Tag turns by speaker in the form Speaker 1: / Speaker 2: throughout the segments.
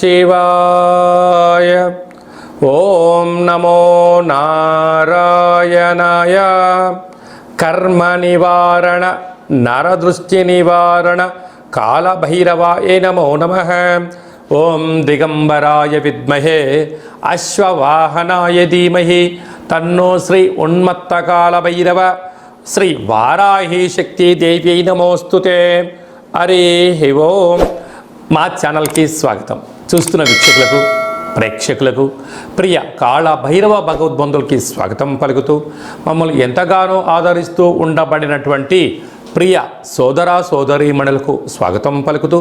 Speaker 1: శివాయ. ఓం నమో నారాయణాయ. కర్మ నివారణ నరదృష్టి నివారణ కాళభైరవాయ నమో నమః. ఓం దిగంబరాయ విద్మహే అశ్వవాహనాయ ధీమహి తన్నో శ్రీ ఉన్మత్త కాళభైరవ శ్రీ వారాహి శక్తి దేవ్యై నమోస్తుతే. హరి ఓం. మా ఛానల్కి స్వాగతం. చూస్తున్న వీక్షకులకు ప్రేక్షకులకు ప్రియ కాళభైరవ భగవద్బంధులకి స్వాగతం పలుకుతూ మమ్మల్ని ఎంతగానో ఆదరిస్తూ ఉండబడినటువంటి ప్రియ సోదర సోదరీమణులకు స్వాగతం పలుకుతూ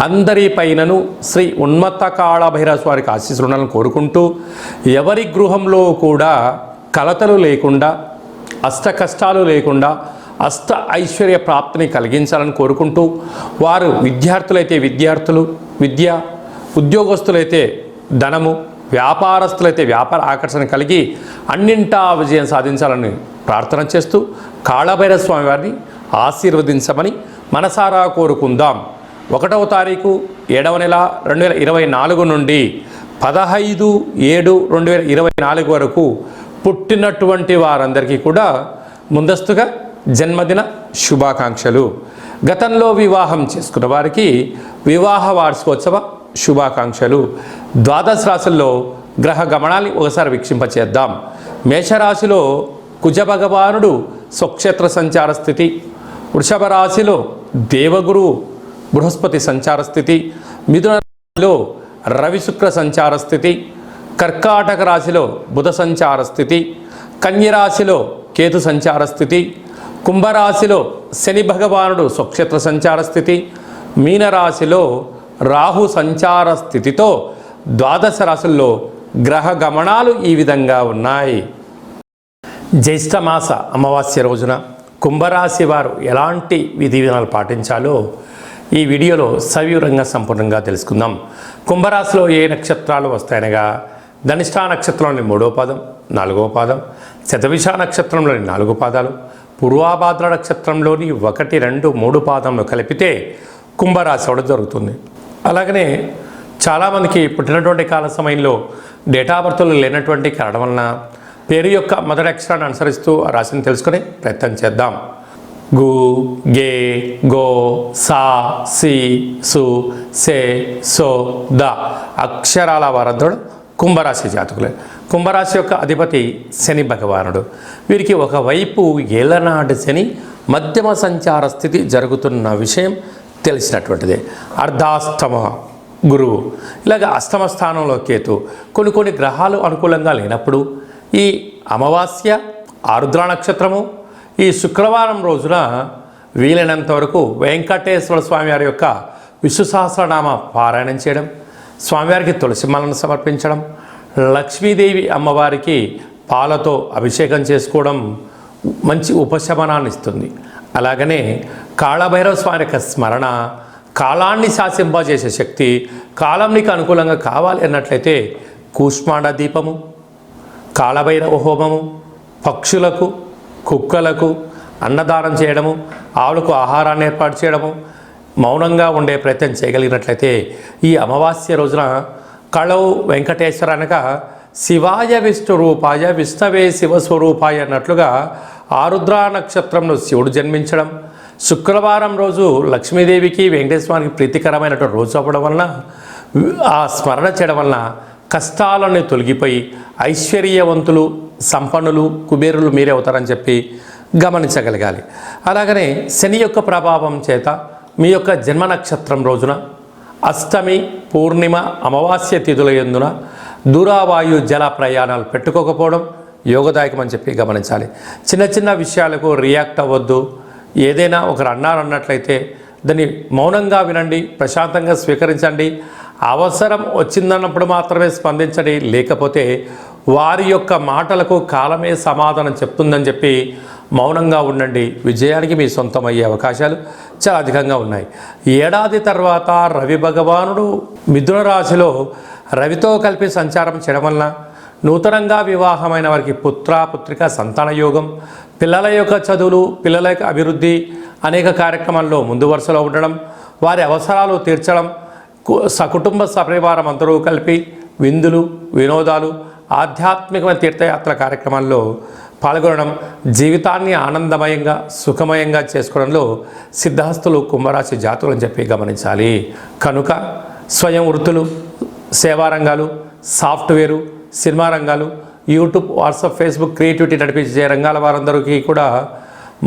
Speaker 1: అందరి పైనను శ్రీ ఉన్మత్త కాళభైరవ స్వామికి ఆశీస్సులను కోరుకుంటూ ఎవరి గృహంలో కూడా కలతలు లేకుండా అష్ట కష్టాలు లేకుండా అష్ట ఐశ్వర్య ప్రాప్తిని కలిగించాలని కోరుకుంటూ వారు విద్యార్థులైతే విద్యార్థులు విద్య, ఉద్యోగస్తులైతే ధనము, వ్యాపారస్తులైతే వ్యాపార ఆకర్షణ కలిగి అన్నింటా విజయం సాధించాలని ప్రార్థన చేస్తూ కాళభైరవ స్వామి వారిని ఆశీర్వదించమని మనసారా కోరుకుందాం. 1వ తారీఖు 7వ నెల 2024 నుండి 15/7/2024 వరకు పుట్టినటువంటి వారందరికీ కూడా ముందస్తుగా జన్మదిన శుభాకాంక్షలు. గతంలో వివాహం చేసుకున్న వారికి వివాహ వార్షికోత్సవ శుభాకాంక్షలు. ద్వాదశ రాశుల్లో గ్రహ గమనాన్ని ఒకసారి వీక్షింపచేద్దాం. మేషరాశిలో కుజ భగవానుడు స్వక్షేత్ర సంచార స్థితి, వృషభ రాశిలో దేవగురు బృహస్పతి సంచార స్థితి, మిథున రాశిలో రవి శుక్ర సంచార స్థితి, కర్కాటక రాశిలో బుధ సంచార స్థితి, కన్యరాశిలో కేతు సంచార స్థితి, కుంభరాశిలో శని భగవానుడు స్వక్షేత్ర సంచార స్థితి, మీనరాశిలో రాహు సంచార స్థితితో ద్వాదశ రాశుల్లో గ్రహ గమనాలు ఈ విధంగా ఉన్నాయి. జ్యేష్ఠమాస అమావాస్య రోజున కుంభరాశి వారు ఎలాంటి విధి విధానాలు పాటించాలో ఈ వీడియోలో సవివరంగా సంపూర్ణంగా తెలుసుకుందాం. కుంభరాశిలో ఏ నక్షత్రాలు వస్తాయనగా ధనిష్ఠా నక్షత్రంలోని 3వ పాదం, 4వ పాదం, శతభిష నక్షత్రంలోని 4 పాదాలు, పూర్వాభాద్ర నక్షత్రంలోని 1, 2, 3 పాదంలో కలిపితే కుంభరాశి అవడం జరుగుతుంది. అలాగనే చాలామందికి పుట్టినటువంటి కాల సమయంలో డేటా బర్త్లు లేనటువంటి కారణం వలన పేరు యొక్క మొదటి అక్షరాన్ని అనుసరిస్తూ ఆ రాశిని తెలుసుకునే ప్రయత్నం చేద్దాం. గు, గే, గో, సా, సి, సు, సే, సో, ద అక్షరాల వారందరూ కుంభరాశి జాతకులే. కుంభరాశి యొక్క అధిపతి శని భగవానుడు. వీరికి ఒకవైపు ఏళ్ళనాటి శని మధ్యమ సంచార స్థితి జరుగుతున్న విషయం తెలిసినటువంటిదే. అర్ధాష్టమ గురువు, ఇలాగ అష్టమ స్థానంలో కేతు. కొన్ని గ్రహాలు అనుకూలంగా లేనప్పుడు ఈ అమావాస్య, ఆరుద్ర నక్షత్రము, ఈ శుక్రవారం రోజున వీలైనంత వరకు వెంకటేశ్వర స్వామి వారి యొక్క విష్ణు సహస్రనామ పారాయణం చేయడం, స్వామివారికి తులసి మాలను సమర్పించడం, లక్ష్మీదేవి అమ్మవారికి పాలతో అభిషేకం చేసుకోవడం మంచి ఉపశమనాన్ని ఇస్తుంది. అలాగనే కాళభైరవ స్వామి యొక్క స్మరణ కాలాన్ని శాసింపజేసే శక్తి. కాలం నీకు అనుకూలంగా కావాలి అన్నట్లయితే కూష్మాండ దీపము, కాళభైరవ హోమము, పక్షులకు కుక్కలకు అన్నదానం చేయడము, ఆవులకు ఆహారాన్ని ఏర్పాటు చేయడము, మౌనంగా ఉండే ప్రయత్నం చేయగలిగినట్లయితే ఈ అమావాస్య రోజున కళవు వెంకటేశ్వర అనగా శివాయ విష్ణు రూపాయ విష్ణవే శివస్వరూపాయ అన్నట్లుగా ఆరుద్ర నక్షత్రంలో శివుడు జన్మించడం, శుక్రవారం రోజు లక్ష్మీదేవికి వెంకటేశ్వరానికి ప్రీతికరమైనటువంటి రోజు అవ్వడం వలన ఆ స్మరణ చేయడం వలన కష్టాలన్నీ తొలగిపోయి ఐశ్వర్యవంతులు, సంపన్నులు, కుబేరులు మీరే అవుతారని చెప్పి గమనించగలగాలి. అలాగనే శని యొక్క ప్రభావం చేత మీ యొక్క జన్మ నక్షత్రం రోజున అష్టమి, పూర్ణిమ, అమావాస్య తిథుల యందున దూరావాయు జల ప్రయాణాలు పెట్టుకోకపోవడం యోగదాయకం అని చెప్పి గమనించాలి. చిన్న విషయాలకు రియాక్ట్ అవ్వద్దు. ఏదైనా ఒకరు అన్నట్లయితే దాన్ని మౌనంగా వినండి, ప్రశాంతంగా స్వీకరించండి. అవసరం వచ్చిందన్నప్పుడు మాత్రమే స్పందించండి. లేకపోతే వారి యొక్క మాటలకు కాలమే సమాధానం చెప్తుందని చెప్పి మౌనంగా ఉండండి. విజయానికి మీ సొంతమయ్యే అవకాశాలు చాలా అధికంగా ఉన్నాయి. ఏడాది తర్వాత రవి భగవానుడు మిథున రాశిలో రవితో కలిపి సంచారం చేయడం వలన నూతనంగా వివాహమైన వారికి పుత్రిక సంతాన యోగం, పిల్లల యొక్క చదువులు, పిల్లల యొక్క అభివృద్ధి, అనేక కార్యక్రమాల్లో ముందు వరుసలో ఉండడం, వారి అవసరాలు తీర్చడం, సకుటుంబ సపరివారం అందరూ కలిపి విందులు వినోదాలు ఆధ్యాత్మికమైన తీర్థయాత్ర కార్యక్రమాల్లో పాల్గొనడం, జీవితాన్ని ఆనందమయంగా సుఖమయంగా చేసుకోవడంలో సిద్ధహస్తులు కుంభరాశి జాతకులు అని చెప్పి గమనించాలి. కనుక స్వయం వృత్తులు, సేవా రంగాలు, సాఫ్ట్వేరు, సినిమా రంగాలు, యూట్యూబ్, వాట్సాప్, ఫేస్బుక్, క్రియేటివిటీ నడిపించే రంగాల వారందరికీ కూడా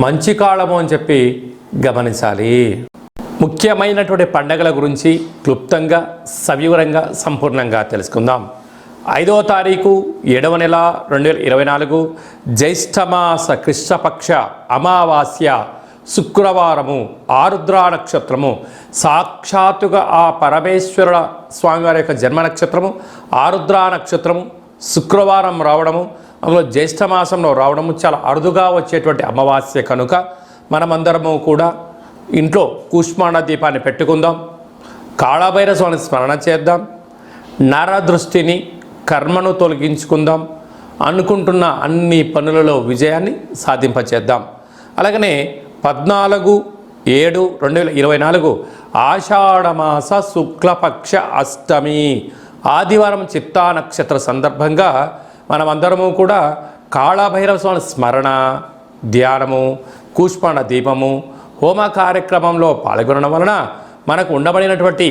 Speaker 1: మంచి కాలము అని చెప్పి గమనించాలి. ముఖ్యమైనటువంటి పండగల గురించి క్లుప్తంగా సవివరంగా సంపూర్ణంగా తెలుసుకుందాం. 5వ తారీఖు 7వ నెల 2024 జ్యేష్ఠమాస కృష్ణపక్ష అమావాస్య శుక్రవారము, ఆరుద్ర నక్షత్రము, సాక్షాత్తుగా ఆ పరమేశ్వరుల స్వామివారి యొక్క జన్మ నక్షత్రము ఆరుద్ర నక్షత్రము శుక్రవారం రావడము, అందులో జ్యేష్ఠమాసంలో రావడము చాలా అరుదుగా వచ్చేటువంటి అమావాస్య కనుక మనమందరము కూడా ఇంట్లో కూష్మాండ దీపాన్ని పెట్టుకుందాం. కాళభైరవ స్వామిని స్మరణ చేద్దాం. నరదృష్టిని, కర్మను తొలగించుకుందాం. అనుకుంటున్న అన్ని పనులలో విజయాన్ని సాధింపచేద్దాం. అలాగనే 14/7/2024 ఆషాఢమాస శుక్లపక్ష అష్టమి ఆదివారం చిత్తా నక్షత్ర సందర్భంగా మనమందరము కూడా కాళభైరవ స్వామి స్మరణ, ధ్యానము, కూష్మాండ దీపము, హోమ కార్యక్రమంలో పాల్గొనడం వలన మనకు ఉండబడినటువంటి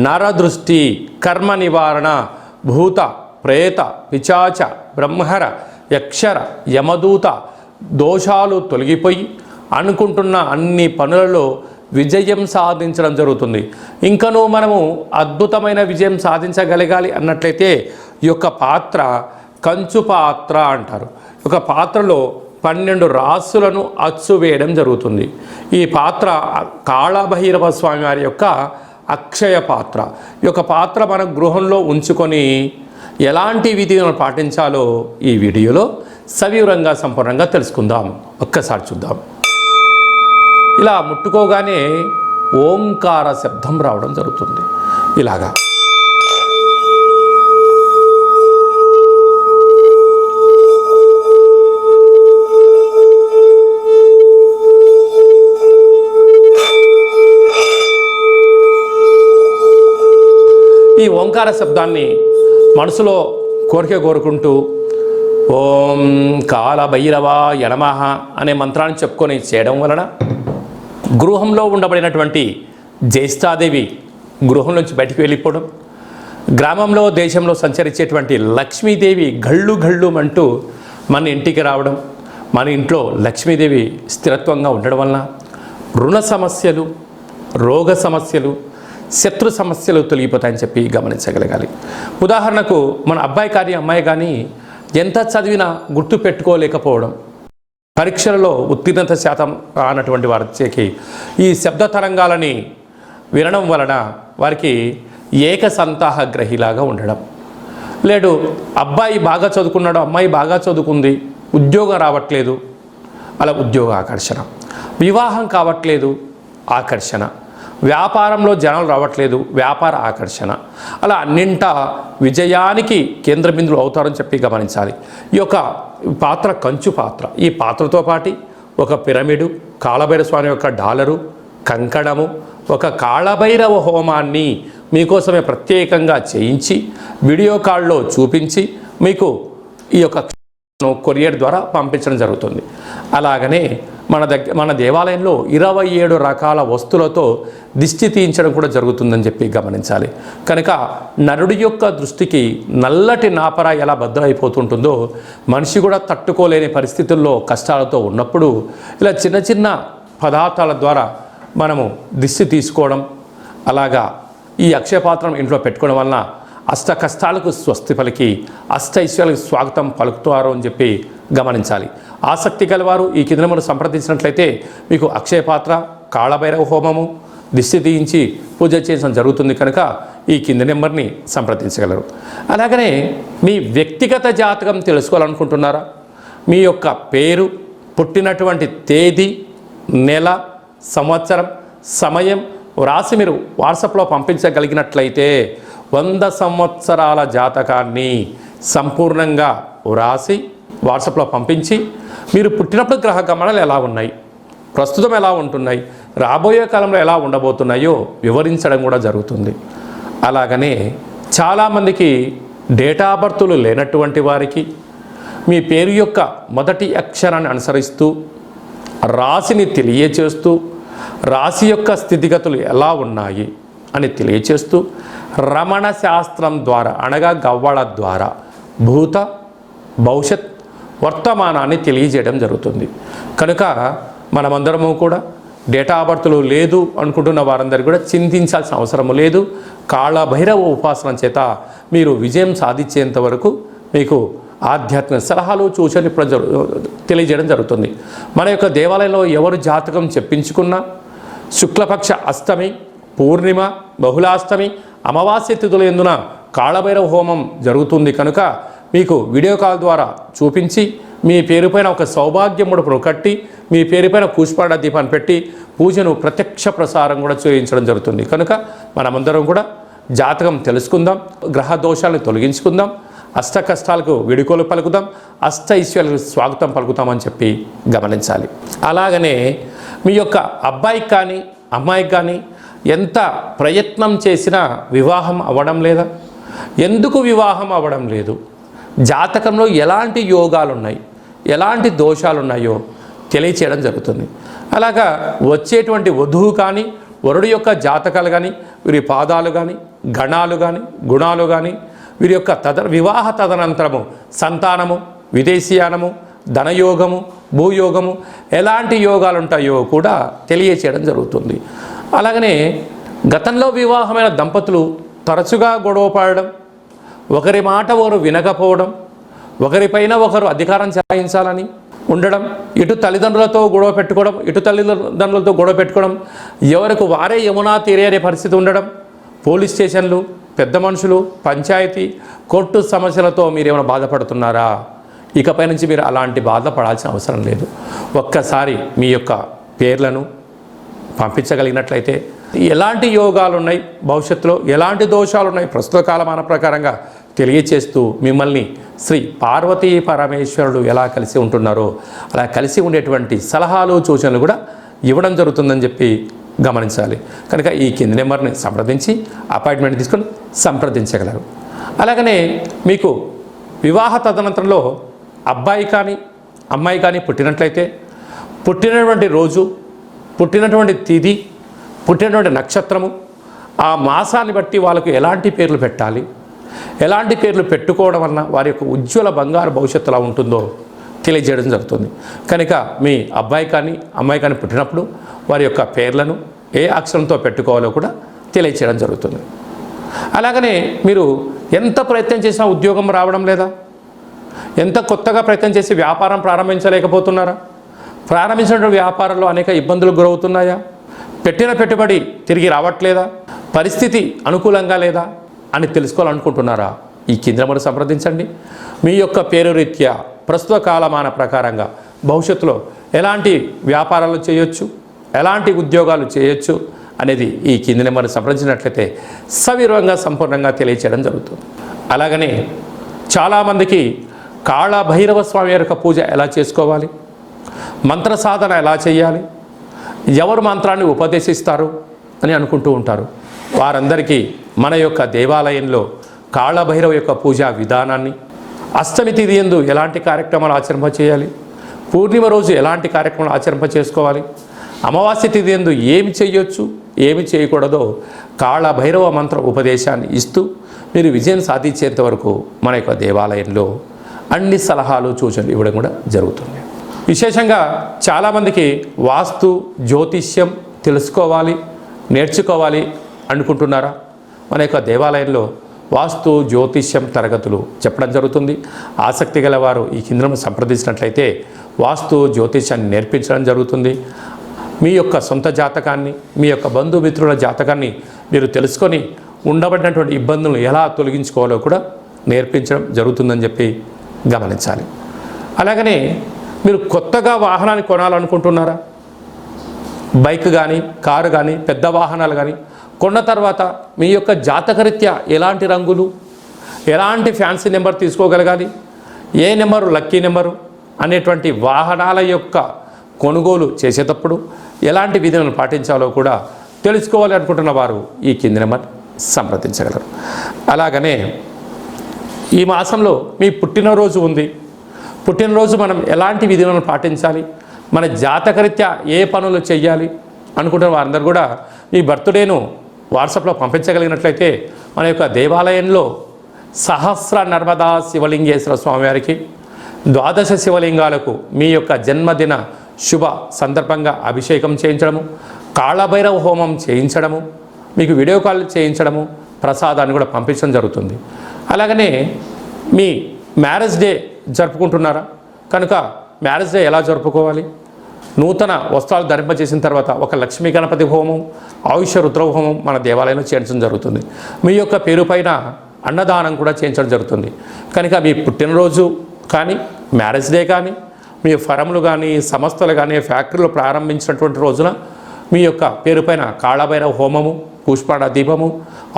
Speaker 1: నరదృష్టి, కర్మ నివారణ, భూత ప్రేత పిశాచ బ్రహ్మర యక్షర యమదూత దోషాలు తొలగిపోయి అనుకుంటున్న అన్ని పనులలో విజయం సాధించడం జరుగుతుంది. ఇంకనూ మనము అద్భుతమైన విజయం సాధించగలగాలి అన్నట్లయితే ఈ యొక్క పాత్ర కంచు పాత్ర అంటారు. ఒక పాత్రలో 12 రాసులను అచ్చు వేయడం జరుగుతుంది. ఈ పాత్ర కాళభైరవ స్వామి వారి యొక్క అక్షయ పాత్ర. ఈ యొక్క పాత్ర మన గృహంలో ఉంచుకొని ఎలాంటి విధిని పాటించాలో ఈ వీడియోలో సవివరంగా సంపూర్ణంగా తెలుసుకుందాం. ఒక్కసారి చూద్దాం. ఇలా ముట్టుకోగానే ఓంకార శబ్దం రావడం జరుగుతుంది. ఇలాగా ఈ ఓంకార శబ్దాన్ని మనసులో కోరిక కోరుకుంటూ ఓం కాళభైరవాయ నమః అనే మంత్రాన్ని చెప్పుకొని చేయడం వలన గృహంలో ఉండబడినటువంటి జ్యేష్ఠాదేవి గృహం నుంచి బయటికి వెళ్ళిపోవడం, గ్రామంలో దేశంలో సంచరించేటువంటి లక్ష్మీదేవి గళ్ళు గళ్ళు అంటూ మన ఇంటికి రావడం, మన ఇంట్లో లక్ష్మీదేవి స్థిరత్వంగా ఉండడం వలన రుణ సమస్యలు, రోగ సమస్యలు, శత్రు సమస్యలు తొలగిపోతాయని చెప్పి గమనించగలగాలి. ఉదాహరణకు మన అబ్బాయి కానీ అమ్మాయి కానీ ఎంత చదివినా గుర్తు పెట్టుకోలేకపోవడం, పరీక్షలలో ఉత్తీర్ణత శాతం రానటువంటి వారికి ఈ శబ్ద తరంగాలని వినడం వలన వారికి ఏకసంతాహ గ్రహిలాగా ఉండడం, లేడు అబ్బాయి బాగా చదువుకున్నాడు, అమ్మాయి బాగా చదువుకుంది, ఉద్యోగం రావట్లేదు, అలా ఉద్యోగ ఆకర్షణ, వివాహం కావట్లేదు ఆకర్షణ, వ్యాపారంలో జనాలు రావట్లేదు వ్యాపార ఆకర్షణ, అలా అన్నింటా విజయానికి కేంద్ర బిందువులు అవుతారని చెప్పి గమనించాలి. ఈ యొక్క పాత్ర కంచు పాత్ర. ఈ పాత్రతో పాటు ఒక పిరమిడు, కాళభైరవ స్వామి యొక్క డాలరు, కంకణము, ఒక కాళభైరవ హోమాన్ని మీకోసమే ప్రత్యేకంగా చేయించి వీడియో కాల్లో చూపించి మీకు ఈ యొక్క కొరియర్ ద్వారా పంపించడం జరుగుతుంది. అలాగనే మన దేవాలయంలో 27 రకాల వస్తువులతో దిష్టి తీయించడం కూడా జరుగుతుందని చెప్పి గమనించాలి. కనుక నరుడి యొక్క దృష్టికి నల్లటి నాపర ఎలా భద్రైపోతుంటుందో మనిషి కూడా తట్టుకోలేని పరిస్థితుల్లో కష్టాలతో ఉన్నప్పుడు ఇలా చిన్న చిన్న పదార్థాల ద్వారా మనము దిష్టి తీసుకోవడం, అలాగా ఈ అక్షయపాత్రం ఇంట్లో పెట్టుకోవడం వలన అష్ట కష్టాలకు స్వస్తి పలికి అష్ట ఐశ్వర్యాలకు స్వాగతం పలుకుతారు అని చెప్పి గమనించాలి. ఆసక్తి గలవారు ఈ కింద మనం సంప్రదించినట్లయితే మీకు అక్షయపాత్ర, కాళభైరవ హోమము, దిష్టి తీయించి పూజ చేయడం జరుగుతుంది. కనుక ఈ కింది నెంబర్ని సంప్రదించగలరు. అలాగనే మీ వ్యక్తిగత జాతకం తెలుసుకోవాలనుకుంటున్నారా? మీ యొక్క పేరు, పుట్టినటువంటి తేదీ, నెల, సంవత్సరం, సమయం వ్రాసి మీరు వాట్సాప్లో పంపించగలిగినట్లయితే 100 సంవత్సరాల జాతకాన్ని సంపూర్ణంగా వ్రాసి వాట్సాప్లో పంపించి మీరు పుట్టినప్పుడు గ్రహ గమనాలు ఎలా ఉన్నాయి, ప్రస్తుతం ఎలా ఉంటున్నాయి, రాబోయే కాలంలో ఎలా ఉండబోతున్నాయో వివరించడం కూడా జరుగుతుంది. అలాగనే చాలామందికి డేటా బర్తులు లేనటువంటి వారికి మీ పేరు యొక్క మొదటి అక్షరాన్ని అనుసరిస్తూ రాశిని తెలియచేస్తూ రాశి యొక్క స్థితిగతులు ఎలా ఉన్నాయి అని తెలియచేస్తూ రమణ శాస్త్రం ద్వారా అనగా గవ్వళ ద్వారా భూత భవిష్యత్ వర్తమానాన్ని తెలియజేయడం జరుగుతుంది. కనుక మనమందరము కూడా డేటా బర్తులు లేదు అనుకుంటున్న వారందరికీ కూడా చింతించాల్సిన అవసరం లేదు. కాళభైరవ ఉపాసన చేత మీరు విజయం సాధించేంత వరకు మీకు ఆధ్యాత్మిక సలహాలు సూచనలు తెలియజేయడం జరుగుతుంది. మన యొక్క దేవాలయంలో ఎవరు జాతకం చెప్పించుకున్నా శుక్లపక్ష అష్టమి, పూర్ణిమ, బహుళాష్టమి, అమావాస్య తిథుల యందున కాళభైరవ హోమం జరుగుతుంది. కనుక మీకు వీడియో కాల్ ద్వారా చూపించి మీ పేరుపైన ఒక సౌభాగ్య ముడుపును కట్టి మీ పేరుపైన పుష్పాడ దీపాన్ని పెట్టి పూజను ప్రత్యక్ష ప్రసారం కూడా చేయించడం జరుగుతుంది. కనుక మనమందరం కూడా జాతకం తెలుసుకుందాం, గ్రహ దోషాలను తొలగించుకుందాం, అష్ట కష్టాలకు విడుకోలు పలుకుదాం, అష్ట ఐశ్వర్యాలకు స్వాగతం పలుకుతామని చెప్పి గమనించాలి. అలాగనే మీ యొక్క అబ్బాయికి కానీ అమ్మాయికి కానీ ఎంత ప్రయత్నం చేసినా వివాహం అవ్వడం లేదా? ఎందుకు వివాహం అవ్వడం లేదు? జాతకంలో ఎలాంటి యోగాలు ఉన్నాయి, ఎలాంటి దోషాలు ఉన్నాయో తెలియచేయడం జరుగుతుంది. అలాగా వచ్చేటువంటి వధువు కానీ వరుడు యొక్క జాతకాలు కానీ వీరి పాదాలు కానీ గణాలు కానీ గుణాలు కానీ వీరి యొక్క వివాహ తదనంతరము సంతానము, విదేశీయానము, ధనయోగము, భూయోగము ఎలాంటి యోగాలు ఉంటాయో కూడా తెలియచేయడం జరుగుతుంది. అలాగనే గతంలో వివాహమైన దంపతులు తరచుగా గొడవ పడడం, ఒకరి మాట ఒకరు వినకపోవడం, ఒకరిపైన ఒకరు అధికారం చెలాయించాలని ఉండడం, ఇటు తల్లిదండ్రులతో గొడవ పెట్టుకోవడం, ఇటు తల్లిదండ్రులతో గొడవ పెట్టుకోవడం, ఎవరికి వారే యమునా తీరే అనే పరిస్థితి ఉండడం, పోలీస్ స్టేషన్లు, పెద్ద మనుషులు, పంచాయతీ, కోర్టు సమస్యలతో మీరు ఏమైనా బాధపడుతున్నారా? ఇకపై నుంచి మీరు అలాంటి బాధపడాల్సిన అవసరం లేదు. ఒక్కసారి మీ యొక్క పేర్లను పంపించగలిగినట్లయితే ఎలాంటి యోగాలు ఉన్నాయి, భవిష్యత్తులో ఎలాంటి దోషాలు ఉన్నాయి ప్రస్తుత కాలమాన ప్రకారంగా తెలియచేస్తూ మిమ్మల్ని శ్రీ పార్వతీ పరమేశ్వరుడు ఎలా కలిసి ఉంటున్నారో అలా కలిసి ఉండేటువంటి సలహాలు సూచనలు కూడా ఇవ్వడం జరుగుతుందని చెప్పి గమనించాలి. కనుక ఈ కింది నెంబర్ని సంప్రదించి అపాయింట్మెంట్ తీసుకొని సంప్రదించగలరు. అలాగనే మీకు వివాహ తదనంతరంలో అబ్బాయి కానీ అమ్మాయి కానీ పుట్టినట్లయితే పుట్టినటువంటి రోజు, పుట్టినటువంటి తిథి, పుట్టినటువంటి నక్షత్రము, ఆ మాసాన్ని బట్టి వాళ్ళకు ఎలాంటి పేర్లు పెట్టాలి, ఎలాంటి పేర్లు పెట్టుకోవడం వలన వారి యొక్క ఉజ్వల బంగారు భవిష్యత్తు ఎలా ఉంటుందో తెలియజేయడం జరుగుతుంది. కనుక మీ అబ్బాయి కానీ అమ్మాయి కానీ పుట్టినప్పుడు వారి యొక్క పేర్లను ఏ అక్షరంతో పెట్టుకోవాలో కూడా తెలియచేయడం జరుగుతుంది. అలాగనే మీరు ఎంత ప్రయత్నం చేసినా ఉద్యోగం రావడం లేదా? ఎంత కొత్తగా ప్రయత్నం చేసి వ్యాపారం ప్రారంభించలేకపోతున్నారా? ప్రారంభించినటువంటి వ్యాపారంలో అనేక ఇబ్బందులు గురవుతున్నాయా? పెట్టిన పెట్టుబడి తిరిగి రావట్లేదా? పరిస్థితి అనుకూలంగా లేదా అని తెలుసుకోవాలనుకుంటున్నారా? ఈ కింద నెంబర్ సంప్రదించండి. మీ యొక్క పేరు రీత్యా ప్రస్తుత కాలమాన ప్రకారంగా భవిష్యత్తులో ఎలాంటి వ్యాపారాలు చేయొచ్చు, ఎలాంటి ఉద్యోగాలు చేయొచ్చు అనేది ఈ కింది నెంబర్ని సంప్రదించినట్లయితే సవివరంగా సంపూర్ణంగా తెలియచేయడం జరుగుతుంది. అలాగనే చాలామందికి కాళభైరవ స్వామి యొక్క పూజ ఎలా చేసుకోవాలి, మంత్ర సాధన ఎలా చేయాలి, ఎవరు మంత్రాన్ని ఉపదేశిస్తారు అని అనుకుంటూ ఉంటారు. వారందరికీ మన యొక్క దేవాలయంలో కాళభైరవ యొక్క పూజా విధానాన్ని, అష్టమి తిథి యందు ఎలాంటి కార్యక్రమాలు ఆచరింపచేయాలి, పూర్ణిమ రోజు ఎలాంటి కార్యక్రమాలు ఆచరింపచేసుకోవాలి, అమావాస్య తిథి యందు ఏమి చేయొచ్చు, ఏమి చేయకూడదో కాళభైరవ మంత్ర ఉపదేశాన్ని ఇస్తూ మీరు విజయం సాధించేంత వరకు మన యొక్క దేవాలయంలో అన్ని సలహాలు సూచనలు ఇవ్వడం కూడా జరుగుతుంది. విశేషంగా చాలామందికి వాస్తు జ్యోతిష్యం తెలుసుకోవాలి, నేర్చుకోవాలి అనుకుంటున్నారా? మన యొక్క దేవాలయంలో వాస్తు జ్యోతిష్యం తరగతులు చెప్పడం జరుగుతుంది. ఆసక్తి గల వారు ఈ కింద సంప్రదించినట్లయితే వాస్తు జ్యోతిష్యాన్ని నేర్పించడం జరుగుతుంది. మీ యొక్క సొంత జాతకాన్ని, మీ యొక్క బంధుమిత్రుల జాతకాన్ని మీరు తెలుసుకొని ఉండబడినటువంటి ఇబ్బందులను ఎలా తొలగించుకోవాలో కూడా నేర్పించడం జరుగుతుందని చెప్పి గమనించాలి. అలాగనే మీరు కొత్తగా వాహనాన్ని కొనాలనుకుంటున్నారా? బైక్ కానీ, కారు కానీ, పెద్ద వాహనాలు కానీ కొన్న తర్వాత మీ యొక్క జాతకరీత్యా ఎలాంటి రంగులు, ఎలాంటి ఫ్యాన్సీ నెంబర్ తీసుకోగలగాలి, ఏ నెంబరు లక్కీ నెంబరు అనేటువంటి వాహనాల యొక్క కొనుగోలు చేసేటప్పుడు ఎలాంటి విధులను పాటించాలో కూడా తెలుసుకోవాలి అనుకుంటున్న వారు ఈ కింది నెంబర్ సంప్రదించగలరు. అలాగనే ఈ మాసంలో మీ పుట్టినరోజు ఉంది. పుట్టినరోజు మనం ఎలాంటి విధులను పాటించాలి, మన జాతకరీత్యా ఏ పనులు చేయాలి అనుకుంటున్న వారందరూ కూడా ఈ బర్త్డేను వాట్సాప్లో పంపించగలిగినట్లయితే మన యొక్క దేవాలయంలో సహస్ర నర్మదా శివలింగేశ్వర స్వామివారికి 12 శివలింగాలకు మీ యొక్క జన్మదిన శుభ సందర్భంగా అభిషేకం చేయించడము, కాళభైరవ హోమం చేయించడము, మీకు వీడియో కాల్ చేయించడము, ప్రసాదాన్ని కూడా పంపించడం జరుగుతుంది. అలాగనే మీ మ్యారేజ్ డే జరుపుకుంటున్నారా కనుక మ్యారేజ్ డే ఎలా జరుపుకోవాలి, నూతన వస్త్రాలు ధరింపజేసిన తర్వాత ఒక లక్ష్మీ గణపతి హోమం, ఆయుష రుద్ర హోమం మన దేవాలయంలో చేయించడం జరుగుతుంది. మీ యొక్క పేరు పైన అన్నదానం కూడా చేయించడం జరుగుతుంది. కనుక మీ పుట్టినరోజు కానీ మ్యారేజ్ డే కానీ మీ ఫరములు కానీ సంస్థలు కానీ ఫ్యాక్టరీలు ప్రారంభించినటువంటి రోజున మీ యొక్క పేరు పైన కాళభైరవ హోమము, పుష్పాడ దీపము,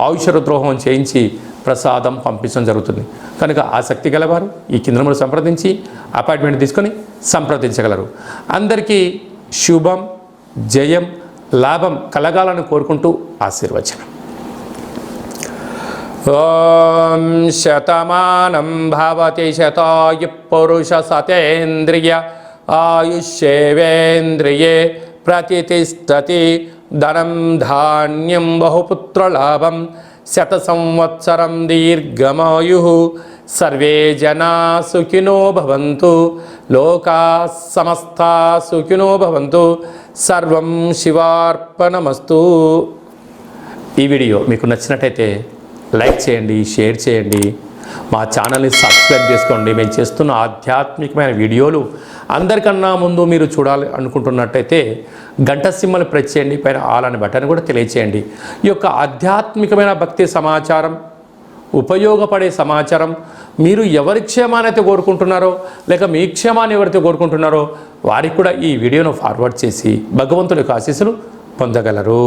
Speaker 1: ఆయుష రుద్ర హోమం చేయించి ప్రసాదం పంపించడం జరుగుతుంది. కనుక ఆసక్తి గలవారు ఈ కింద సంప్రదించి అపాయింట్మెంట్ తీసుకొని సంప్రదించగలరు. అందరికీ శుభం, జయం, లాభం కలగాలని కోరుకుంటూ ఆశీర్వచనం. ఓం శతమానం భవతి శతాయు పురుష సతేంద్రియ ఆయుష్యేవేంద్రియే ప్రతిష్టతి ధనం ధాన్యం బహుపుత్రలాభం శత సంవత్సరం దీర్ఘమాయు సర్వే జనా సుఖినో భవంతు లోకా సమస్తా సుఖినో భవంతు సర్వం శివార్పణమస్తు. ఈ వీడియో మీకు నచ్చినట్టయితే లైక్ చేయండి, షేర్ చేయండి, మా ఛానల్ని సబ్స్క్రైబ్ చేసుకోండి. మేము చేస్తున్న ఆధ్యాత్మికమైన వీడియోలు అందరికన్నా ముందు మీరు చూడాలి అనుకుంటున్నట్టయితే గంట సింబల్ ప్రెస్ చేయండి, పైన ఆల్ అనే బటన్ కూడా తెలియచేయండి. ఈ యొక్క ఆధ్యాత్మికమైన భక్తి సమాచారం, ఉపయోగపడే సమాచారం మీరు ఎవరి క్షేమాన్ని అయితే కోరుకుంటున్నారో లేక మీ క్షేమాన్ని ఎవరైతే కోరుకుంటున్నారో వారికి కూడా ఈ వీడియోను ఫార్వర్డ్ చేసి భగవంతుడి యొక్క ఆశీస్సులు పొందగలరు.